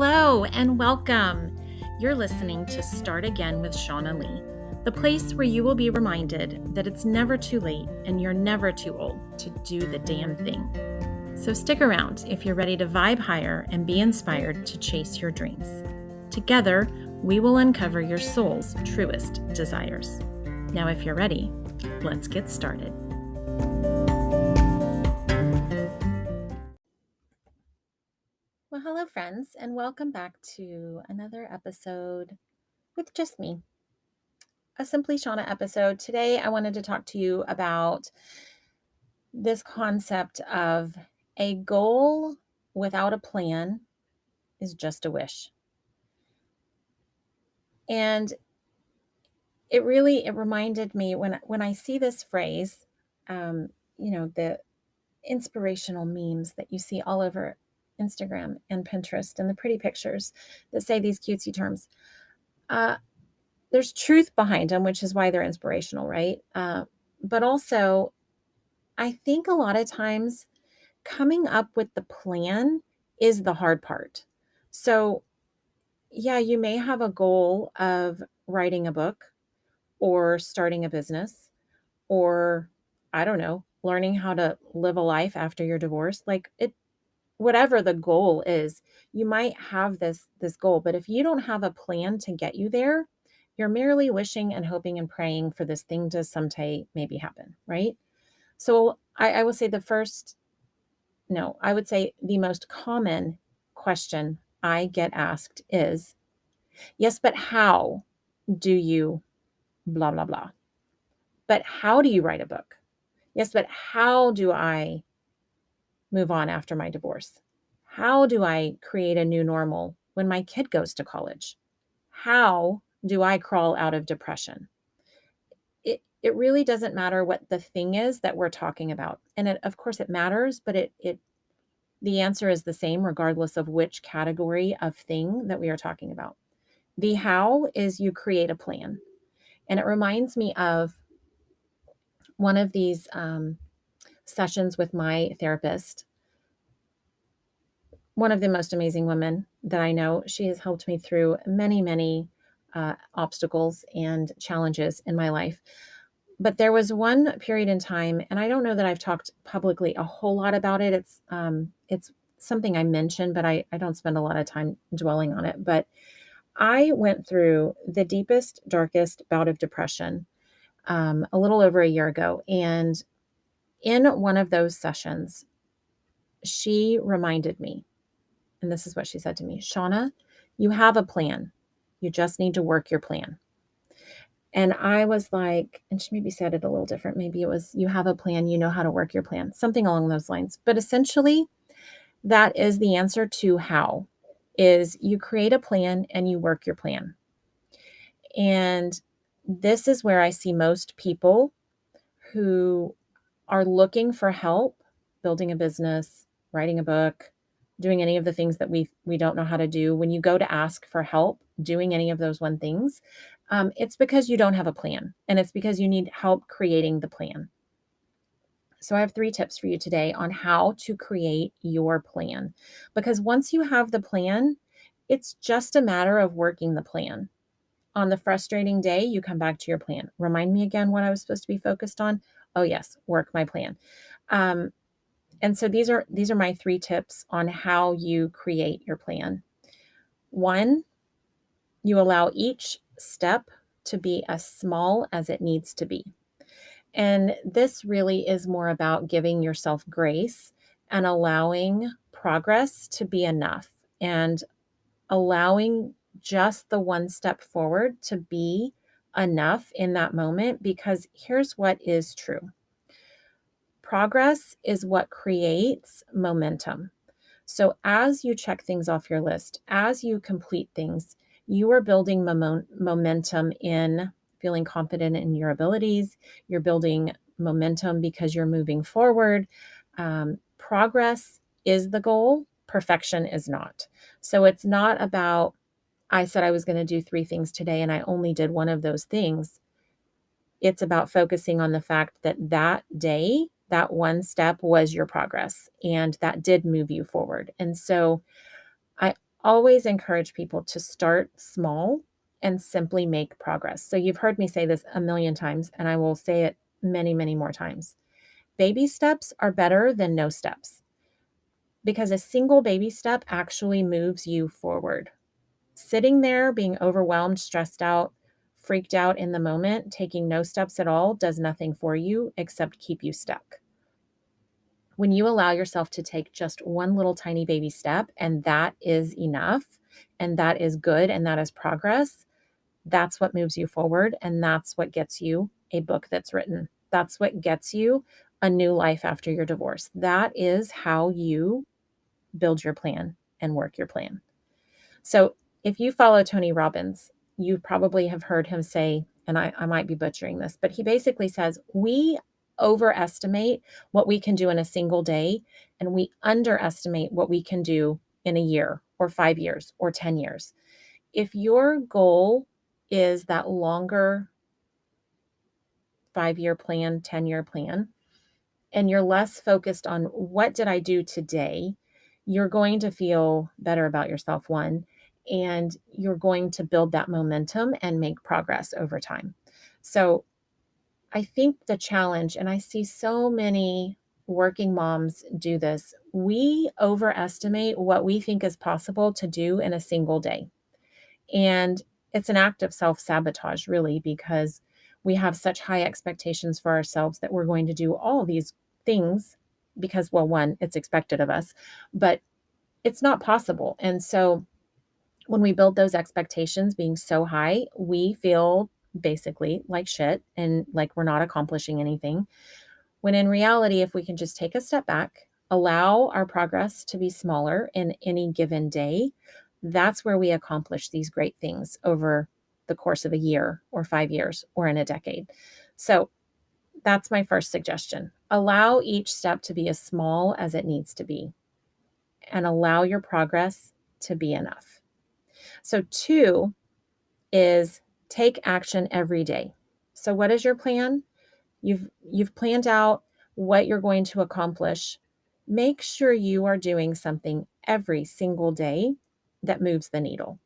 Hello and welcome. You're listening to Start Again with Shaunna Lee, the place where you will be reminded that it's never too late and you're never too old to do the damn thing. So stick around if you're ready to vibe higher and be inspired to chase your dreams. Together, we will uncover your soul's truest desires. Now, if you're ready, let's get started. Well, hello, friends, and welcome back to another episode with just me, a Simply Shaunna episode. Today, I wanted to talk to you about this concept of a goal without a plan is just a wish. And it reminded me when I see this phrase, the inspirational memes that you see all over Instagram and Pinterest and the pretty pictures that say these cutesy terms. There's truth behind them, which is why they're inspirational, right? But also, I think a lot of times coming up with the plan is the hard part. So, yeah, you may have a goal of writing a book or starting a business or, I don't know, learning how to live a life after your divorce. Whatever the goal is, you might have this goal, but if you don't have a plan to get you there, you're merely wishing and hoping and praying for this thing to someday maybe happen, right? So I will say I would say the most common question I get asked is, yes, but how do you blah, blah, blah? But how do you write a book? Yes, but how do I move on after my divorce? How do I create a new normal when my kid goes to college? How do I crawl out of depression? It really doesn't matter what the thing is that we're talking about. And of course it matters, but the answer is the same regardless of which category of thing that we are talking about. The how is you create a plan. And it reminds me of one of these sessions with my therapist, one of the most amazing women that I know. She has helped me through many, many obstacles and challenges in my life. But there was one period in time, and I don't know that I've talked publicly a whole lot about it. It's something I mention, but I don't spend a lot of time dwelling on it. But I went through the deepest, darkest bout of depression a little over a year ago. And in one of those sessions, she reminded me, and this is what she said to me: Shaunna, you have a plan. You just need to work your plan. And I was like, and she maybe said it a little different. Maybe it was, you have a plan, you know how to work your plan, something along those lines. But essentially, that is the answer to how, is you create a plan and you work your plan. And this is where I see most people who are looking for help, building a business, writing a book, doing any of the things that we don't know how to do. When you go to ask for help doing any of those one things, it's because you don't have a plan, and it's because you need help creating the plan. So I have 3 tips for you today on how to create your plan, because once you have the plan, it's just a matter of working the plan. On the frustrating day, you come back to your plan. Remind me again what I was supposed to be focused on. Oh yes, work my plan. And so these are my 3 tips on how you create your plan. 1, you allow each step to be as small as it needs to be. And this really is more about giving yourself grace and allowing progress to be enough, and allowing just the one step forward to be enough in that moment, because here's what is true. Progress is what creates momentum. So as you check things off your list, as you complete things, you are building momentum in feeling confident in your abilities. You're building momentum because you're moving forward. Progress is the goal. Perfection is not. So it's not about, I said I was going to do 3 things today and I only did one of those things. It's about focusing on the fact that that day, that one step was your progress, and that did move you forward. And so always encourage people to start small and simply make progress. So you've heard me say this a million times, and I will say it many, many more times. Baby steps are better than no steps because a single baby step actually moves you forward. Sitting there being overwhelmed, stressed out, freaked out in the moment, taking no steps at all does nothing for you except keep you stuck. When you allow yourself to take just one little tiny baby step, and that is enough, and that is good, and that is progress, that's what moves you forward. And that's what gets you a book that's written. That's what gets you a new life after your divorce. That is how you build your plan and work your plan. So if you follow Tony Robbins, you probably have heard him say, and I might be butchering this, but he basically says, we overestimate what we can do in a single day, and we underestimate what we can do in a year or 5 years or 10 years. If your goal is that longer 5-year plan, 10-year plan, and you're less focused on what did I do today, you're going to feel better about yourself, one, and you're going to build that momentum and make progress over time. So I think the challenge, and I see so many working moms do this, we overestimate what we think is possible to do in a single day. And it's an act of self-sabotage, really, because we have such high expectations for ourselves that we're going to do all these things because, well, one, it's expected of us, but it's not possible. And so when we build those expectations being so high, we feel basically like shit and like we're not accomplishing anything. When in reality, if we can just take a step back, allow our progress to be smaller in any given day, that's where we accomplish these great things over the course of a year or 5 years or in a decade. So that's my first suggestion. Allow each step to be as small as it needs to be and allow your progress to be enough. So, two is take action every day. So, what is your plan? You've planned out what you're going to accomplish. Make sure you are doing something every single day that moves the needle.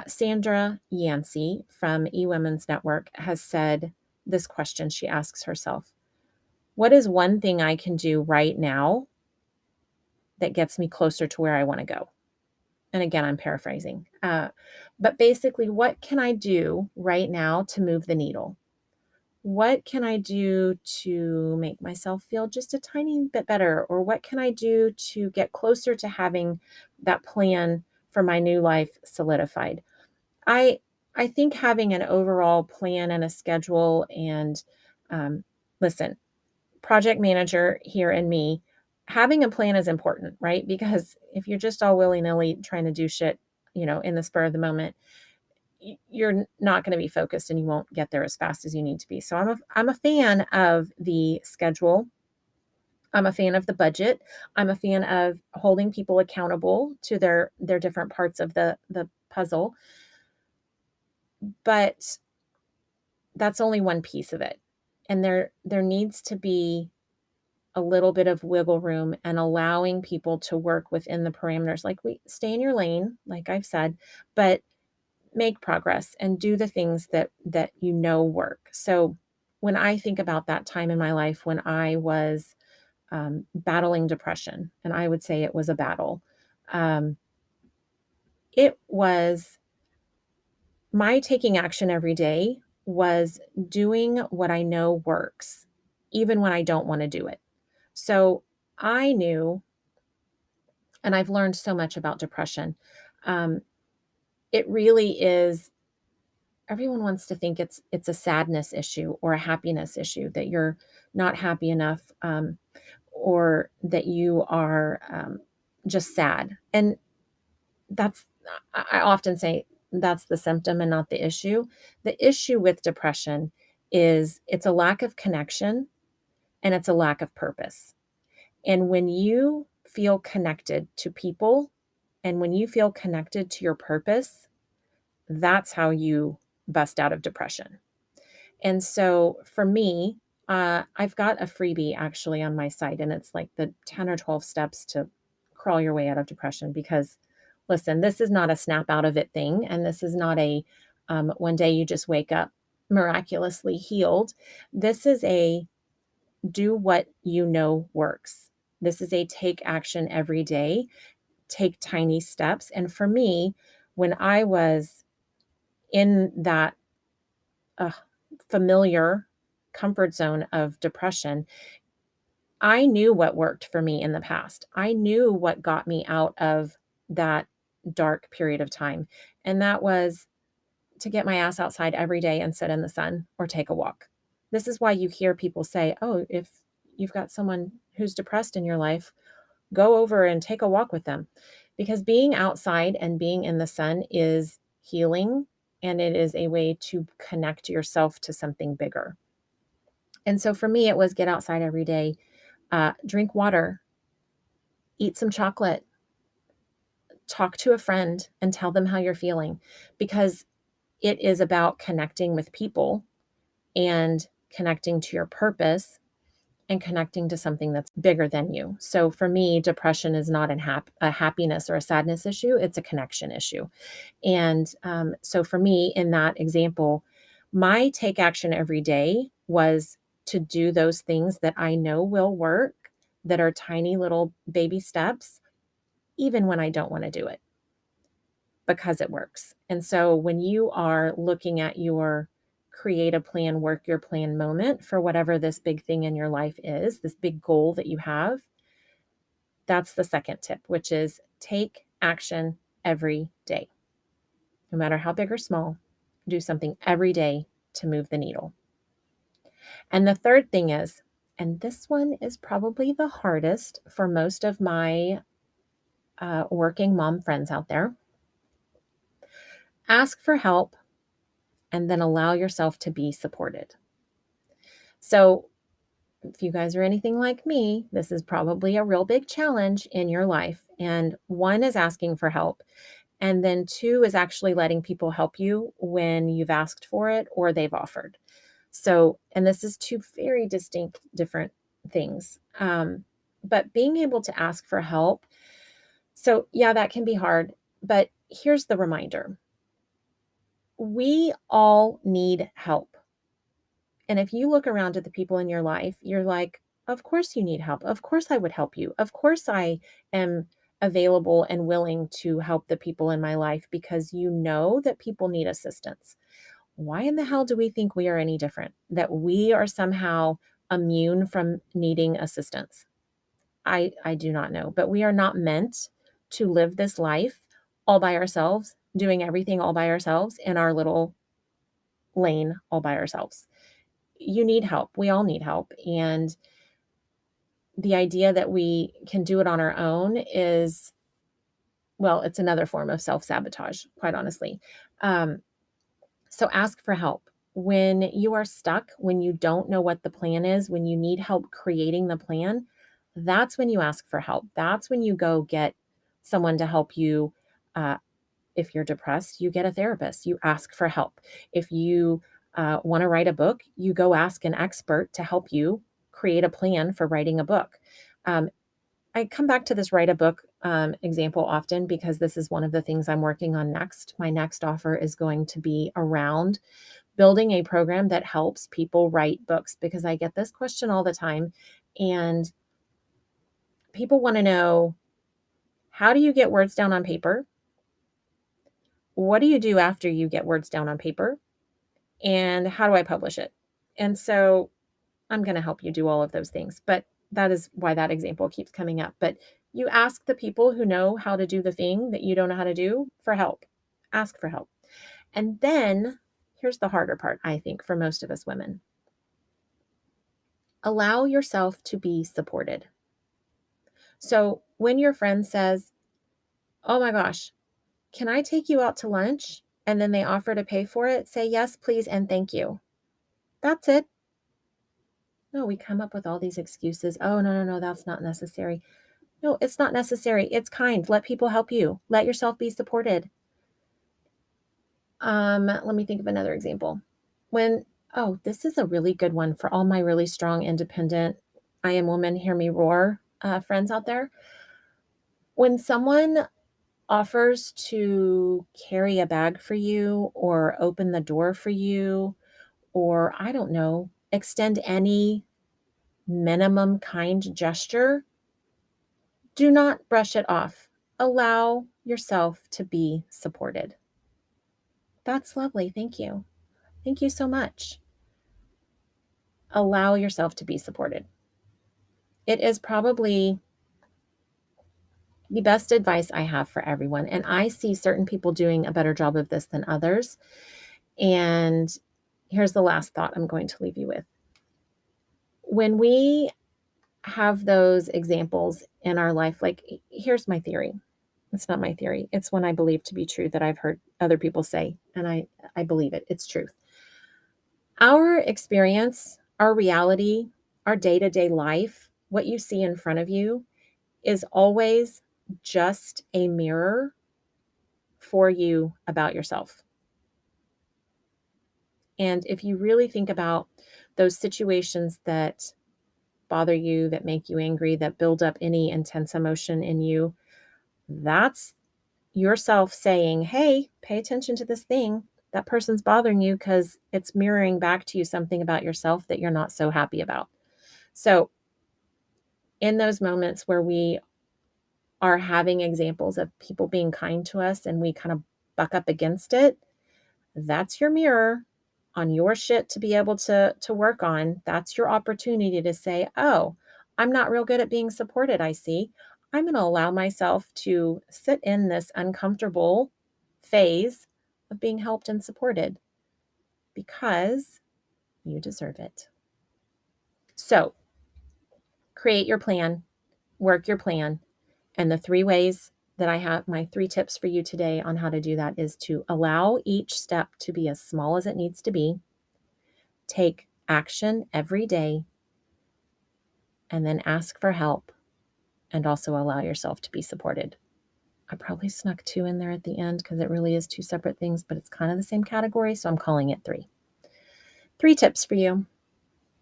Sandra Yancey from eWomen's Network has said this question. She asks herself, what is one thing I can do right now that gets me closer to where I want to go? And again, I'm paraphrasing. But basically, what can I do right now to move the needle? What can I do to make myself feel just a tiny bit better? Or what can I do to get closer to having that plan for my new life solidified? I I think having an overall plan and a schedule and listen, project manager here in me, having a plan is important, right? Because if you're just all willy-nilly trying to do shit, in the spur of the moment, you're not going to be focused and you won't get there as fast as you need to be. So I'm a fan of the schedule. I'm a fan of the budget. I'm a fan of holding people accountable to their different parts of the puzzle. But that's only one piece of it. And there needs to be a little bit of wiggle room and allowing people to work within the parameters. Like, we stay in your lane, like I've said, but make progress and do the things that work. So when I think about that time in my life when I was battling depression, and I would say it was a battle, um, it was my taking action every day was doing what I know works, even when I don't want to do it. So I knew, and I've learned so much about depression. Um, it really is, everyone wants to think it's a sadness issue or a happiness issue, that you're not happy enough, or that you are just sad. And that's, I often say that's the symptom and not the issue. The issue with depression is it's a lack of connection and it's a lack of purpose. And when you feel connected to people and when you feel connected to your purpose, that's how you bust out of depression. And so for me, I've got a freebie actually on my site, and it's like the 10 or 12 steps to crawl your way out of depression, because listen, this is not a snap out of it thing. And this is not a one day you just wake up miraculously healed. This is a do what you know works. This is a take action every day, take tiny steps. And for me, when I was in that uh, familiar comfort zone of depression, I knew what worked for me in the past. I knew what got me out of that dark period of time. And that was to get my ass outside every day and sit in the sun or take a walk. This is why you hear people say, oh, if you've got someone who's depressed in your life, go over and take a walk with them. Because being outside and being in the sun is healing, and it is a way to connect yourself to something bigger. And so for me, it was get outside every day, drink water, eat some chocolate, talk to a friend and tell them how you're feeling, because it is about connecting with people and connecting to your purpose and connecting to something that's bigger than you. So for me, depression is not a happiness or a sadness issue. It's a connection issue. And so for me, in that example, my take action every day was to do those things that I know will work, that are tiny little baby steps, even when I don't want to do it, because it works. And so when you are looking at your create a plan, work your plan moment for whatever this big thing in your life is, this big goal that you have, that's the second tip, which is take action every day. No matter how big or small, do something every day to move the needle. And the third thing is, and this one is probably the hardest for most of my working mom friends out there, ask for help and then allow yourself to be supported. So if you guys are anything like me, this is probably a real big challenge in your life. And one is asking for help. And then two is actually letting people help you when you've asked for it or they've offered. So, and this is two very distinct, different things. But being able to ask for help. So, yeah, that can be hard. But here's the reminder: we all need help. And if you look around at the people in your life, you're like, of course you need help. Of course I would help you. Of course I am available and willing to help the people in my life, because you know that people need assistance. Why in the hell do we think we are any different? That we are somehow immune from needing assistance? I do not know, but we are not meant to live this life all by ourselves, doing everything all by ourselves in our little lane all by ourselves. You need help. We all need help. And the idea that we can do it on our own is, well, it's another form of self-sabotage, quite honestly. Um, so ask for help. When you are stuck, when you don't know what the plan is, when you need help creating the plan, that's when you ask for help. That's when you go get someone to help you. Uh, if you're depressed, you get a therapist, you ask for help. If you want to write a book, you go ask an expert to help you create a plan for writing a book. Um, I come back to this write a book example often because this is one of the things I'm working on next. My next offer is going to be around building a program that helps people write books, because I get this question all the time. And people want to know, how do you get words down on paper? What do you do after you get words down on paper? And how do I publish it? And so I'm going to help you do all of those things. But that is why that example keeps coming up. But you ask the people who know how to do the thing that you don't know how to do for help. Ask for help. And then here's the harder part, I think, for most of us women. Allow yourself to be supported. So when your friend says, oh my gosh, can I take you out to lunch? And then they offer to pay for it, say yes, please, and thank you. That's it. No, we come up with all these excuses. Oh, no, no, no, that's not necessary. No, it's not necessary. It's kind. Let people help you. Let yourself be supported. Let me think of another example. This is a really good one for all my really strong, independent, I am woman, hear me roar friends out there. When someone offers to carry a bag for you or open the door for you, or I don't know, extend any minimum kind gesture, do not brush it off. Allow yourself to be supported. That's lovely. Thank you. Thank you so much. Allow yourself to be supported. It is probably the best advice I have for everyone. And I see certain people doing a better job of this than others. And here's the last thought I'm going to leave you with. When we have those examples in our life, like here's my theory. It's not my theory. It's one I believe to be true that I've heard other people say, and I believe it. It's truth. Our experience, our reality, our day-to-day life, what you see in front of you is always just a mirror for you about yourself. And if you really think about those situations that bother you, that make you angry, that build up any intense emotion in you, that's yourself saying, hey, pay attention to this thing. That person's bothering you because it's mirroring back to you something about yourself that you're not so happy about. So in those moments where we are having examples of people being kind to us and we kind of buck up against it, that's your mirror on your shit to be able to work on. That's your opportunity to say, oh, I'm not real good at being supported, I see. I'm going to allow myself to sit in this uncomfortable phase of being helped and supported because you deserve it. So create your plan, work your plan. And the 3 ways that I have, my 3 tips for you today on how to do that is to allow each step to be as small as it needs to be, take action every day, and then ask for help, and also allow yourself to be supported. I probably snuck 2 in there at the end because it really is 2 separate things, but it's kind of the same category, so I'm calling it 3. 3 tips for you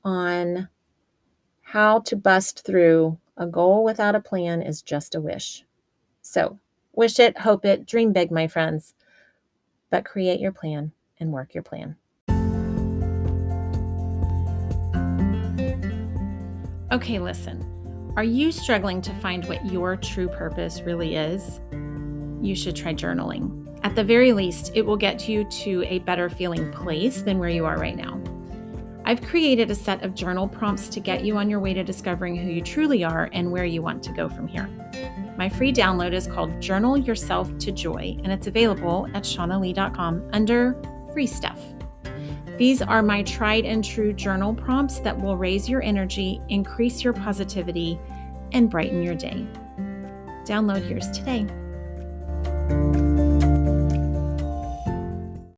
on how to bust through a goal without a plan is just a wish. So wish it, hope it, dream big, my friends, but create your plan and work your plan. Okay, listen, are you struggling to find what your true purpose really is? You should try journaling. At the very least, it will get you to a better feeling place than where you are right now. I've created a set of journal prompts to get you on your way to discovering who you truly are and where you want to go from here. My free download is called Journal Yourself to Joy, and it's available at SimplyShaunna.com under Free Stuff. These are my tried and true journal prompts that will raise your energy, increase your positivity, and brighten your day. Download yours today.